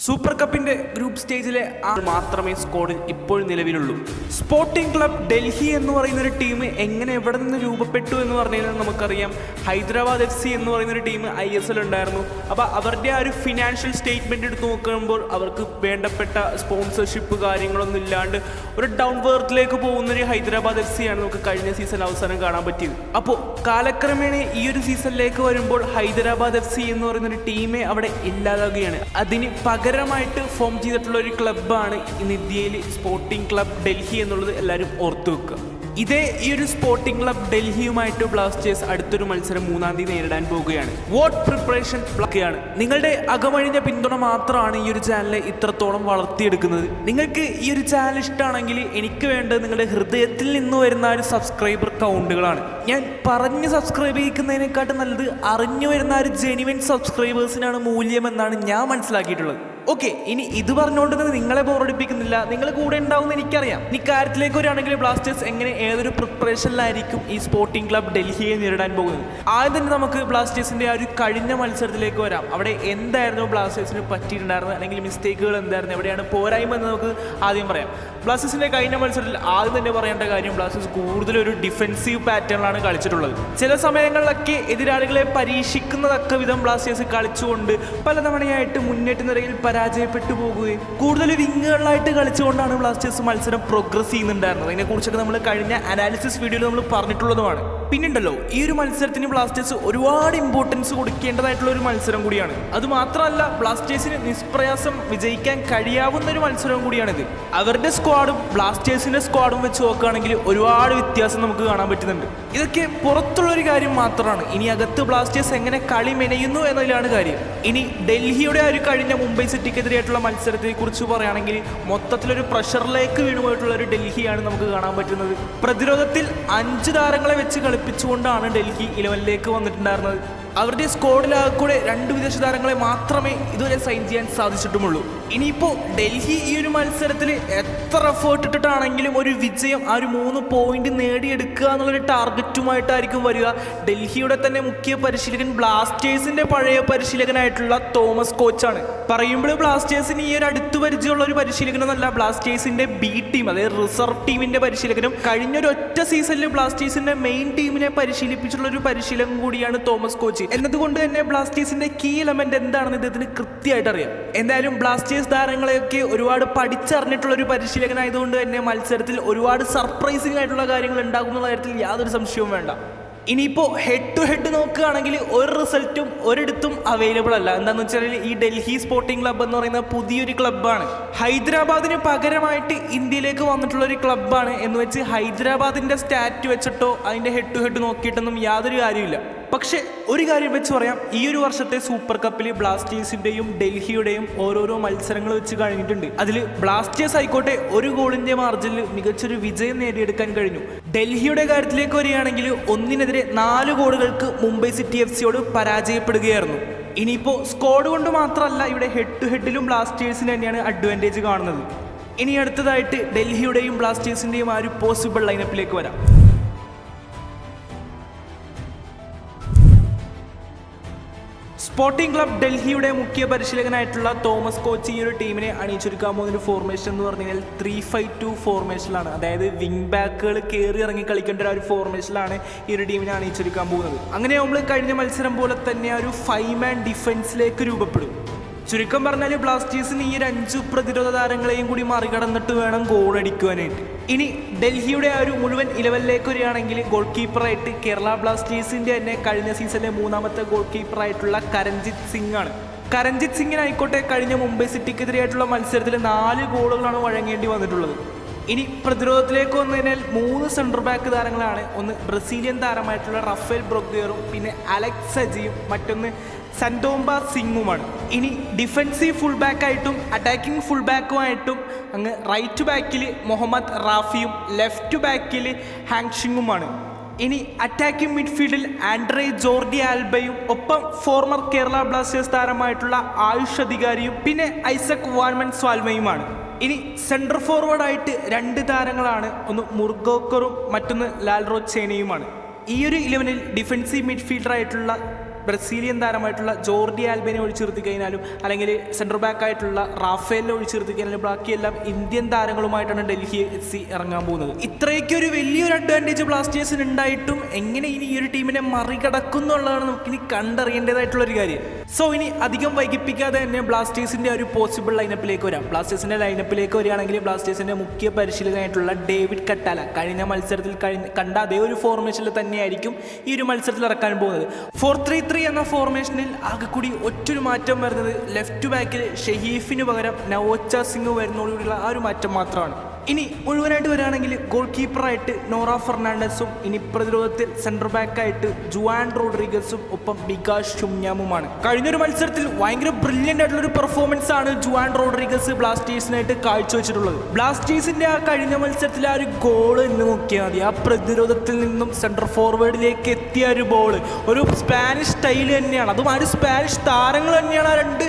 Super കപ്പിന്റെ group സ്റ്റേജിലെ മാത്രമേ സ്ക്വാഡിൽ ഇപ്പോൾ നിലവിലുള്ളൂ. സ്പോർട്ടിംഗ് ക്ലബ് ഡൽഹി എന്ന് പറയുന്ന ഒരു ടീം എങ്ങനെ എവിടെ നിന്ന് രൂപപ്പെട്ടു എന്ന് പറഞ്ഞു കഴിഞ്ഞാൽ നമുക്കറിയാം. ഹൈദരാബാദ് FC എന്ന് പറയുന്ന ഒരു ടീം ISL ഉണ്ടായിരുന്നു. അപ്പോൾ അവരുടെ ആ ഒരു ഫിനാൻഷ്യൽ സ്റ്റേറ്റ്മെന്റ് എടുത്ത് നോക്കുമ്പോൾ അവർക്ക് വേണ്ടപ്പെട്ട സ്പോൺസർഷിപ്പ് കാര്യങ്ങളൊന്നും ഇല്ലാണ്ട് ഒരു ഡൗൺ വേർത്തിലേക്ക് പോകുന്ന ഒരു ഹൈദരാബാദ് FC ആണ് നമുക്ക് കഴിഞ്ഞ സീസൺ അവസാനം കാണാൻ പറ്റിയത്. അപ്പോൾ കാലക്രമേണ ഈ ഒരു സീസണിലേക്ക് വരുമ്പോൾ ഹൈദരാബാദ് FC എന്ന് പറയുന്ന ഒരു ടീമെ അവിടെ ഇല്ലാതാകുകയാണ്. അതിന് പകരമായിട്ട് ഫോം ചെയ്തിട്ടുള്ള ഒരു ക്ലബ്ബാണ് ഇന്ന് ഇന്ത്യയിൽ സ്പോർട്ടിംഗ് ക്ലബ് ഡൽഹി എന്നുള്ളത് എല്ലാവരും ഓർത്തു വെക്കുക. ഇതേ ഈ ഒരു സ്പോർട്ടിംഗ് ക്ലബ് ഡൽഹിയുമായിട്ട് ബ്ലാസ്റ്റേഴ്സ് അടുത്തൊരു മത്സരം 3-ാം തീയതി നേരിടാൻ പോവുകയാണ്. വോട്ട് പ്രിപ്പറേഷൻ ബ്ലോക്കാണ്. നിങ്ങളുടെ അകമഴിഞ്ഞ പിന്തുണ മാത്രമാണ് ഈ ഒരു ചാനലിനെ ഇത്രത്തോളം വളർത്തിയെടുക്കുന്നത്. നിങ്ങൾക്ക് ഈ ഒരു ചാനൽ ഇഷ്ടമാണെങ്കിൽ എനിക്ക് വേണ്ടത് നിങ്ങളുടെ ഹൃദയത്തിൽ നിന്ന് വരുന്ന ഒരു സബ്സ്ക്രൈബർ കൗണ്ടുകളാണ്. ഞാൻ പറഞ്ഞ് സബ്സ്ക്രൈബ് ചെയ്യിക്കുന്നതിനെക്കാട്ടും നല്ലത് അറിഞ്ഞു വരുന്ന ഒരു ജെനുവിൻ സബ്സ്ക്രൈബേഴ്സിനാണ് മൂല്യമെന്നാണ് ഞാൻ മനസ്സിലാക്കിയിട്ടുള്ളത്. ഓക്കെ, ഇനി ഇത് പറഞ്ഞുകൊണ്ട് നിങ്ങളെ ബോറടിപ്പിക്കുന്നില്ല, നിങ്ങൾ കൂടെ ഉണ്ടാവുമെന്ന് എനിക്കറിയാം. ഈ കാര്യത്തിലേക്ക് വരികയാണെങ്കിൽ ബ്ലാസ്റ്റേഴ്സ് എങ്ങനെ ഏതൊരു പ്രിപ്പറേഷനിലായിരിക്കും ഈ സ്പോർട്ടിംഗ് ക്ലബ് ഡൽഹിയെ നേരിടാൻ പോകുന്നത്. ആദ്യം തന്നെ നമുക്ക് ബ്ലാസ്റ്റേഴ്സിന്റെ ആ ഒരു കഴിഞ്ഞ മത്സരത്തിലേക്ക് വരാം. അവിടെ എന്തായിരുന്നു ബ്ലാസ്റ്റേഴ്സിന് പറ്റിയിട്ടുണ്ടായിരുന്നത്, അല്ലെങ്കിൽ മിസ്റ്റേക്കുകൾ എന്തായിരുന്നു, എവിടെയാണ് പോരായ്മ എന്ന് നമുക്ക് ആദ്യം പറയാം. ബ്ലാസ്റ്റേഴ്സിന്റെ കഴിഞ്ഞ മത്സരത്തിൽ ആദ്യം തന്നെ പറയേണ്ട കാര്യം, ബ്ലാസ്റ്റേഴ്സ് കൂടുതലൊരു ഡിഫെൻസീവ് പാറ്റേണിലാണ് കളിച്ചിട്ടുള്ളത്. ചില സമയങ്ങളിലൊക്കെ എതിരാളികളെ പരീക്ഷിക്കുന്നതക്ക വിധം ബ്ലാസ്റ്റേഴ്സ് കളിച്ചുകൊണ്ട് പലതവണയായിട്ട് മുന്നേറ്റ നിരയിൽ പരാജയപ്പെട്ടു പോകുകയും കൂടുതൽ വിങ്ങുകളിലായിട്ട് കളിച്ചുകൊണ്ടാണ് ബ്ലാസ്റ്റേഴ്സ് മത്സരം പ്രോഗ്രസ് ചെയ്യുന്നുണ്ടായിരുന്നത്. അതിനെക്കുറിച്ചൊക്കെ നമ്മൾ കഴിഞ്ഞ അനാലിസിസ് വീഡിയോയിൽ നമ്മൾ പറഞ്ഞിട്ടുള്ളതുമാണ്. പിന്നുണ്ടല്ലോ, ഈ ഒരു മത്സരത്തിന് ബ്ലാസ്റ്റേഴ്സ് ഒരുപാട് ഇമ്പോർട്ടൻസ് കൊടുക്കേണ്ടതായിട്ടുള്ള ഒരു മത്സരം കൂടിയാണ്. അതുമാത്രമല്ല, ബ്ലാസ്റ്റേഴ്സിന് നിഷ്പ്രയാസം വിജയിക്കാൻ കഴിയാവുന്ന ഒരു മത്സരം കൂടിയാണിത്. അവരുടെ സ്ക്വാഡും ബ്ലാസ്റ്റേഴ്സിന്റെ സ്ക്വാഡും വെച്ച് നോക്കുകയാണെങ്കിൽ ഒരുപാട് വ്യത്യാസം നമുക്ക് കാണാൻ പറ്റുന്നുണ്ട്. ഇതൊക്കെ പുറത്തുള്ളൊരു കാര്യം മാത്രമാണ്. ഇനി അകത്ത് ബ്ലാസ്റ്റേഴ്സ് എങ്ങനെ കളി മെനയുന്നു എന്നതിലാണ് കാര്യം. ഇനി ഡൽഹിയുടെ ആ ഒരു കഴിഞ്ഞ മുംബൈ സിറ്റിക്കെതിരെയായിട്ടുള്ള മത്സരത്തെ കുറിച്ച് പറയുകയാണെങ്കിൽ മൊത്തത്തിലൊരു പ്രഷറിലേക്ക് വീണുപോയിട്ടുള്ള ഒരു ഡൽഹിയാണ് നമുക്ക് കാണാൻ പറ്റുന്നത്. പ്രതിരോധത്തിൽ 5 താരങ്ങളെ വെച്ച് കളിപ്പിച്ചുകൊണ്ടാണ് ഡൽഹി 11ലേക്ക് വന്നിട്ടുണ്ടായിരുന്നത്. അവരുടെ സ്ക്വാഡിലാകൂടെ 2 വിദേശ താരങ്ങളെ മാത്രമേ ഇതുവരെ സൈൻ ചെയ്യാൻ സാധിച്ചിട്ടുമുള്ളൂ. ഇനിയിപ്പോൾ ഡൽഹി ഈ ഒരു മത്സരത്തിൽ എത്ര എഫേർട്ട് ഇട്ടിട്ടാണെങ്കിലും ഒരു വിജയം, ആ ഒരു 3 പോയിന്റ് നേടിയെടുക്കുക എന്നുള്ളൊരു ടാർഗറ്റുമായിട്ടായിരിക്കും വരിക. ഡൽഹിയുടെ തന്നെ മുഖ്യ പരിശീലകൻ ബ്ലാസ്റ്റേഴ്സിന്റെ പഴയ പരിശീലകനായിട്ടുള്ള തോമസ് കോച്ചാണ്. പറയുമ്പോൾ ബ്ലാസ്റ്റേഴ്സിന് ഈ ഒരു അടുത്ത് പരിചയമുള്ള ഒരു പരിശീലകനെന്നല്ല, ബ്ലാസ്റ്റേഴ്സിന്റെ B ടീം, അതായത് റിസർവ് ടീമിന്റെ പരിശീലകനും കഴിഞ്ഞൊരു ഒറ്റ സീസണിൽ ബ്ലാസ്റ്റേഴ്സിന്റെ മെയിൻ ടീമിനെ പരിശീലിപ്പിച്ചിട്ടുള്ള ഒരു പരിശീലകൻ കൂടിയാണ് തോമസ് കോച്ച്. എന്നതുകൊണ്ട് തന്നെ ബ്ലാസ്റ്റേഴ്സിന്റെ കീ എലമെന്റ് എന്താണെന്ന് ഇദ്ദേഹത്തിന് കൃത്യമായിട്ട് അറിയാം. എന്തായാലും ബ്ലാസ്റ്റേഴ്സ് താരങ്ങളെയൊക്കെ ഒരുപാട് പഠിച്ചറിഞ്ഞിട്ടുള്ള ഒരു പരിശീലകനായതുകൊണ്ട് തന്നെ മത്സരത്തിൽ ഒരുപാട് സർപ്രൈസിംഗ് ആയിട്ടുള്ള കാര്യങ്ങൾ ഉണ്ടാകുന്ന കാര്യത്തിൽ യാതൊരു സംശയവും വേണ്ട. ഇനിയിപ്പോൾ ഹെഡ് ടു ഹെഡ് നോക്കുകയാണെങ്കിൽ ഒരു റിസൾട്ടും ഒരിടത്തും അവൈലബിൾ അല്ല. എന്താണെന്ന് വെച്ചാൽ ഈ ഡൽഹി സ്പോർട്ടിംഗ് ക്ലബ്ബ് എന്ന് പറയുന്ന പുതിയൊരു ക്ലബ്ബാണ്. ഹൈദരാബാദിന് പകരമായിട്ട് ഇന്ത്യയിലേക്ക് വന്നിട്ടുള്ള ഒരു ക്ലബ്ബാണ്. എന്ന് വെച്ച് ഹൈദരാബാദിന്റെ സ്റ്റാറ്റ് വെച്ചിട്ടോ അതിന്റെ ഹെഡ് ടു ഹെഡ് നോക്കിയിട്ടൊന്നും യാതൊരു കാര്യമില്ല. പക്ഷെ ഒരു കാര്യം വെച്ച് പറയാം, ഈ ഒരു വർഷത്തെ സൂപ്പർ കപ്പിൽ ബ്ലാസ്റ്റേഴ്സിന്റെയും ഡൽഹിയുടെയും ഓരോരോ മത്സരങ്ങൾ വെച്ച് കഴിഞ്ഞിട്ടുണ്ട്. അതിൽ ബ്ലാസ്റ്റേഴ്സ് ആയിക്കോട്ടെ 1 ഗോളിന്റെ മാർജിനിൽ മികച്ചൊരു വിജയം നേടിയെടുക്കാൻ കഴിഞ്ഞു. ഡൽഹിയുടെ കാര്യത്തിലേക്ക് വരികയാണെങ്കിൽ 1-നെതിരെ 4 ഗോളുകൾക്ക് മുംബൈ സിറ്റി FCയോട് പരാജയപ്പെടുകയായിരുന്നു. ഇനിയിപ്പോൾ സ്ക്വാഡ് കൊണ്ട് മാത്രമല്ല, ഇവിടെ ഹെഡ് ടു ഹെഡിലും ബ്ലാസ്റ്റേഴ്സിന് തന്നെയാണ് അഡ്വാൻറ്റേജ് കാണുന്നത്. ഇനി അടുത്തതായിട്ട് ഡൽഹിയുടെയും ബ്ലാസ്റ്റേഴ്സിന്റെയും ആ ഒരു പോസിബിൾ ലൈനപ്പിലേക്ക് വരാം. സ്പോർട്ടിംഗ് ക്ലബ് ഡൽഹിയുടെ മുഖ്യ പരിശീലകനായിട്ടുള്ള തോമസ് കോച്ച് ഈ ഒരു ടീമിനെ അണിയിച്ചൊരുക്കാൻ പോകുന്ന ഒരു ഫോർമേഷൻ എന്ന് പറഞ്ഞു കഴിഞ്ഞാൽ 3-5-2 ഫോർമേഷനിലാണ്. അതായത് വിങ് ബാക്കുകൾ കയറി ഇറങ്ങി കളിക്കേണ്ട ഒരു ഫോർമേഷനിലാണ് ഈ ഒരു ടീമിനെ അണിയിച്ചൊരുക്കാൻ പോകുന്നത്. അങ്ങനെ നമ്മൾ കഴിഞ്ഞ മത്സരം പോലെ തന്നെ ഒരു 5-man ഡിഫൻസിലേക്ക് രൂപപ്പെടും. ചുരുക്കം പറഞ്ഞാൽ ബ്ലാസ്റ്റേഴ്സിന് ഈ ഒരു 5 പ്രതിരോധ താരങ്ങളെയും കൂടി മറികടന്നിട്ട് വേണം ഗോൾ അടിക്കുവാനായിട്ട്. ഇനി ഡൽഹിയുടെ ആ ഒരു മുഴുവൻ 11ലേക്ക് വരികയാണെങ്കിൽ ഗോൾ കീപ്പറായിട്ട് കേരള ബ്ലാസ്റ്റേഴ്സിന്റെ തന്നെ കഴിഞ്ഞ സീസണിലെ 3ാമത്തെ ഗോൾ കീപ്പറായിട്ടുള്ള കരൺജിത്ത് സിംഗ് ആണ്. കരൺജിത്ത് സിംഗിനായിക്കോട്ടെ കഴിഞ്ഞ മുംബൈ സിറ്റിക്കെതിരെയായിട്ടുള്ള മത്സരത്തിൽ 4 ഗോളുകളാണ് വഴങ്ങേണ്ടി വന്നിട്ടുള്ളത്. ഇനി പ്രതിരോധത്തിലേക്ക് വന്നു കഴിഞ്ഞാൽ 3 സെൻട്രൽ ബാക്ക് താരങ്ങളാണ്. ഒന്ന് ബ്രസീലിയൻ താരമായിട്ടുള്ള റഫേൽ ബ്രൊഗ്വേറും, പിന്നെ അലക്സ് സജിയും, മറ്റൊന്ന് സൻഡോംബ സിംഗുമാണ്. ഇനി ഡിഫൻസീവ് ഫുൾ ബാക്കായിട്ടും അറ്റാക്കിംഗ് ഫുൾ ബാക്കുമായിട്ടും അങ്ങ് റൈറ്റ് ബാക്കിൽ മുഹമ്മദ് റാഫിയും ലെഫ്റ്റ് ബാക്കിൽ ഹാങ്ഷിങ്ങുമാണ്. ഇനി അറ്റാക്കിംഗ് മിഡ്ഫീൽഡിൽ ആൻഡ്രേ ജോർഡി ആൽബയും ഒപ്പം ഫോർമർ കേരള ബ്ലാസ്റ്റേഴ്സ് താരമായിട്ടുള്ള ആയുഷ് അധികാരിയും പിന്നെ ഐസക് വാൻമൻ സ്വാൽമയുമാണ്. ഇനി സെൻട്രൽ ഫോർവേഡായിട്ട് 2 താരങ്ങളാണ്. ഒന്ന് മുർഗോക്കറും മറ്റൊന്ന് ലാൽറോ ചേനയുമാണ്. ഈ ഒരു 11-ൽ ഡിഫൻസീവ് മിഡ്ഫീൽഡറായിട്ടുള്ള ബ്രസീലിയൻ താരമായിട്ടുള്ള ജോർഡി ആൽബനെ ഒഴിച്ചു നിർത്തി കഴിഞ്ഞാലും അല്ലെങ്കിൽ സെൻട്രൽ ബാക്ക് ആയിട്ടുള്ള റാഫേലിനെ ഒഴിച്ചു നിർത്തി കഴിഞ്ഞാലും ബാക്കിയെല്ലാം ഇന്ത്യൻ താരങ്ങളുമായിട്ടാണ് ഡൽഹി FC ഇറങ്ങാൻ പോകുന്നത്. ഇത്രയൊക്കെ ഒരു വലിയൊരു അഡ്വാൻറ്റേജ് ബ്ലാസ്റ്റേഴ്സിന് ഉണ്ടായിട്ടും എങ്ങനെ ഇനി ഈ ഒരു ടീമിനെ മറികടക്കുന്നുള്ളതാണ് നമുക്കിനി കണ്ടറിയേണ്ടതായിട്ടുള്ളൊരു കാര്യം. സോ ഇനി അധികം വൈകിപ്പിക്കാതെ തന്നെ ബ്ലാസ്റ്റേഴ്സിൻ്റെ ഒരു പോസിബിൾ ലൈനപ്പിലേക്ക് വരാം. ബ്ലാസ്റ്റേഴ്സിൻ്റെ ലൈനപ്പിലേക്ക് വരികയാണെങ്കിൽ ബ്ലാസ്റ്റേഴ്സിൻ്റെ മുഖ്യ പരിശീലകനായിട്ടുള്ള ഡേവിഡ് കട്ടാല കഴിഞ്ഞ മത്സരത്തിൽ കണ്ട അതേ ഒരു ഫോർമേഷനിൽ തന്നെയായിരിക്കും ഈ ഒരു മത്സരത്തിൽ ഇറക്കാൻ പോകുന്നത്. 4-3-3 എന്ന ഫോർമേഷനിൽ ആകെ കൂടി ഒറ്റൊരു മാറ്റം വരുന്നത് ലെഫ്റ്റ് ബാക്കിൽ ഷെഹീഫിന് പകരം നവോച്ച സിംഗ് വരുന്നതോടുകൂടിയുള്ള ആ ഒരു മാറ്റം മാത്രമാണ്. ഇനി മുഴുവനായിട്ട് വരികയാണെങ്കിൽ ഗോൾ കീപ്പറായിട്ട് നോറ ഫെർണാണ്ടസും ഇനി പ്രതിരോധത്തിൽ സെൻട്രൽ ബാക്കായിട്ട് ജുവാൻ റോഡ്രിഗസും ഒപ്പം ബികാഷ് ഷുംയാമുമാണ്. കഴിഞ്ഞൊരു മത്സരത്തിൽ ഭയങ്കര ബ്രില്യൻ്റ് ആയിട്ടുള്ളൊരു പെർഫോമൻസ് ആണ് ജുവാൻ റോഡ്രിഗസ് ബ്ലാസ്റ്റേഴ്സിനായിട്ട് കാഴ്ചവെച്ചിട്ടുള്ളത്. ബ്ലാസ്റ്റേഴ്സിൻ്റെ ആ കഴിഞ്ഞ മത്സരത്തിൽ ആ ഒരു ഗോൾ എന്ന് നോക്കിയാൽ മതി. ആ പ്രതിരോധത്തിൽ നിന്നും സെൻട്രൽ ഫോർവേഡിലേക്ക് എത്തിയ ഒരു ബോൾ ഒരു സ്പാനിഷ് സ്റ്റൈൽ തന്നെയാണ്. അതും ആ ഒരു സ്പാനിഷ് താരങ്ങൾ തന്നെയാണ് ആ രണ്ട്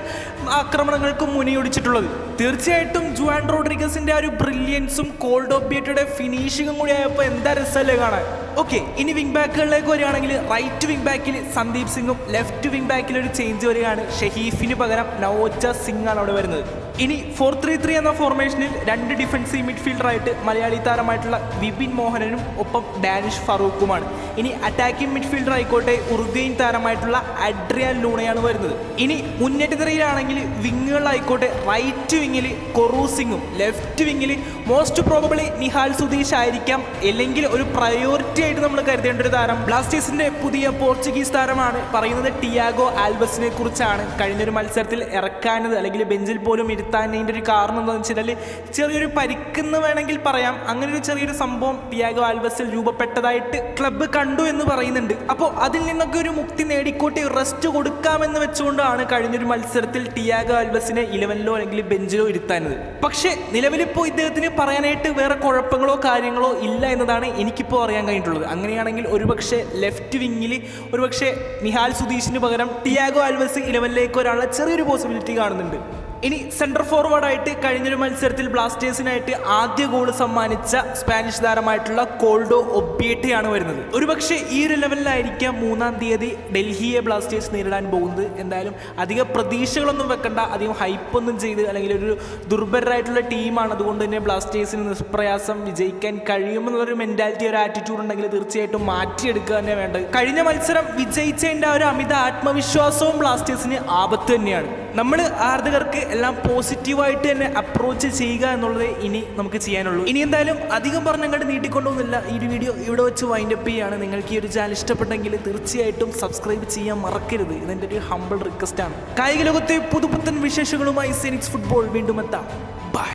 ആക്രമണങ്ങൾക്ക് മുനിയൊടിച്ചിട്ടുള്ളത്. തീർച്ചയായിട്ടും ജുവാൻ റോഡ്രിഗസിൻ്റെ ആ ഒരു ബ്രില്യൻസും കോൾഡോബിയറ്റയുടെ ഫിനിഷിങ്ങും കൂടി ആയപ്പോൾ എന്താ രസമല്ലേ കാണാൻ. ഓക്കെ, ഇനി വിങ് ബാക്കുകളിലേക്ക് വരികയാണെങ്കിൽ റൈറ്റ് വിങ് ബാക്കിൽ സന്ദീപ് സിംഗും ലെഫ്റ്റ് വിങ് ബാക്കിൽ ഒരു ചേഞ്ച് വരികയാണ്. ഷെഹീഫിന് പകരം നവോച്ച സിംഗ് ആണ് അവിടെ വരുന്നത്. ഇനി 4-3-3 എന്ന ഫോർമേഷനിൽ രണ്ട് ഡിഫൻസീവ് മിഡ്ഫീൽഡറായിട്ട് മലയാളി താരമായിട്ടുള്ള വിപിൻ മോഹനനും ഒപ്പം ഡാനിഷ് ഫറൂഖുമാണ്. ഇനി അറ്റാക്കിംഗ് മിഡ്ഫീൽഡർ ആയിക്കോട്ടെ ഉറുഗ്വേൻ താരമായിട്ടുള്ള അഡ്രിയാൻ ലൂണയാണ് വരുന്നത്. ഇനി മുന്നേറ്റ നിരയിലാണെങ്കിൽ വിങ്ങുകളായിക്കോട്ടെ റൈറ്റ് വിങ്ങിൽ കൊറൂസിംഗും ലെഫ്റ്റ് വിങ്ങിൽ മോസ്റ്റ് പ്രോബബിളി നിഹാൽ സുധീഷ് ആയിരിക്കാം. അല്ലെങ്കിൽ ഒരു പ്രയോറിറ്റി ആയിട്ട് നമ്മൾ കരുതേണ്ട ഒരു താരം ബ്ലാസ്റ്റേഴ്സിന്റെ പുതിയ പോർച്ചുഗീസ് താരമാണ്. പറയുന്നത് ടിയാഗോ ആൽബസിനെ കുറിച്ചാണ്. കഴിഞ്ഞൊരു മത്സരത്തിൽ ഇറക്കാനത് അല്ലെങ്കിൽ ബെഞ്ചിൽ പോലും ഇരുത്താനതിൻ്റെ ഒരു കാരണം എന്താണെന്ന് വെച്ചാൽ ചെറിയൊരു പരിക്കെന്ന് വേണമെങ്കിൽ പറയാം. അങ്ങനെ ഒരു ചെറിയൊരു സംഭവം ടിയാഗോ ആൽബസിൽ രൂപപ്പെട്ടതായിട്ട് ക്ലബ്ബ് കണ്ടു എന്ന് പറയുന്നുണ്ട്. അപ്പോൾ അതിൽ നിന്നൊക്കെ ഒരു മുക്തി നേടിക്കോട്ടെ റെസ്റ്റ് കൊടുക്കാമെന്ന് വെച്ചുകൊണ്ടാണ് കഴിഞ്ഞൊരു മത്സരത്തിൽ ടിയാഗോ ആൽബസിനെ 11ലോ അല്ലെങ്കിൽ ബെഞ്ചിലോ ഇരുത്താനത്. പക്ഷേ നിലവിലിപ്പോൾ ഇദ്ദേഹത്തിന് പറയാനായിട്ട് വേറെ കുഴപ്പങ്ങളോ കാര്യങ്ങളോ ഇല്ല എന്നതാണ് എനിക്കിപ്പോൾ അറിയാൻ കഴിഞ്ഞിട്ടുള്ളത്. അങ്ങനെയാണെങ്കിൽ ഒരുപക്ഷെ ലെഫ്റ്റ് വിങ്ങിൽ ഒരുപക്ഷെ നിഹാൽ സുധീഷിന് പകരം ടിയാഗോ ആൽബസ് 11ലേക്ക് വരാനുള്ള ചെറിയൊരു പോസിബിലിറ്റി കാണുന്നുണ്ട്. ഇനി സെൻട്രൽ ഫോർവേഡായിട്ട് കഴിഞ്ഞൊരു മത്സരത്തിൽ ബ്ലാസ്റ്റേഴ്സിനായിട്ട് ആദ്യ ഗോൾ സമ്മാനിച്ച സ്പാനിഷ് താരമായിട്ടുള്ള കോൾഡോ ഒബിയേറ്റയാണ് വരുന്നത്. ഒരുപക്ഷെ ഈ ഒരു ലെവലിലായിരിക്കാം 3-ാം തീയതി ഡൽഹിയെ ബ്ലാസ്റ്റേഴ്സ് നേരിടാൻ പോകുന്നത്. എന്തായാലും അധികം പ്രതീക്ഷകളൊന്നും വെക്കണ്ട, അധികം ഹൈപ്പൊന്നും ചെയ്ത് അല്ലെങ്കിൽ ഒരു ദുർബലരായിട്ടുള്ള ടീമാണ്. അതുകൊണ്ട് തന്നെ ബ്ലാസ്റ്റേഴ്സിന് നിഷ്പ്രയാസം വിജയിക്കാൻ കഴിയുമെന്നുള്ളൊരു മെൻറ്റാലിറ്റി ഒരു ആറ്റിറ്റ്യൂഡ് ഉണ്ടെങ്കിൽ തീർച്ചയായിട്ടും മാറ്റിയെടുക്കുക തന്നെ വേണ്ടത്. കഴിഞ്ഞ മത്സരം വിജയിച്ചതിൻ്റെ ആ ഒരു അമിത ആത്മവിശ്വാസവും ബ്ലാസ്റ്റേഴ്സിന് ആപത്ത് തന്നെയാണ്. നമ്മൾ ആരാധകർക്ക് എല്ലാം പോസിറ്റീവായിട്ട് തന്നെ അപ്രോച്ച് ചെയ്യുക എന്നുള്ളത് ഇനി നമുക്ക് ചെയ്യാനുള്ളൂ. ഇനി എന്തായാലും അധികം പറഞ്ഞങ്ങോട്ട് നീട്ടിക്കൊണ്ടൊന്നുമില്ല. ഈ ഒരു വീഡിയോ ഇവിടെ വെച്ച് വൈൻഡപ്പ് ചെയ്യുകയാണ്. നിങ്ങൾക്ക് ഈ ഒരു ചാനൽ ഇഷ്ടപ്പെട്ടെങ്കിൽ തീർച്ചയായിട്ടും സബ്സ്ക്രൈബ് ചെയ്യാൻ മറക്കരുത്. ഇതെൻ്റെ ഒരു ഹംബിൾ റിക്വസ്റ്റ് ആണ്. കായിക ലോകത്തെ പുതുപുത്തൻ വിശേഷങ്ങളുമായി സെനിക്സ് ഫുട്ബോൾ വീണ്ടും എത്താം.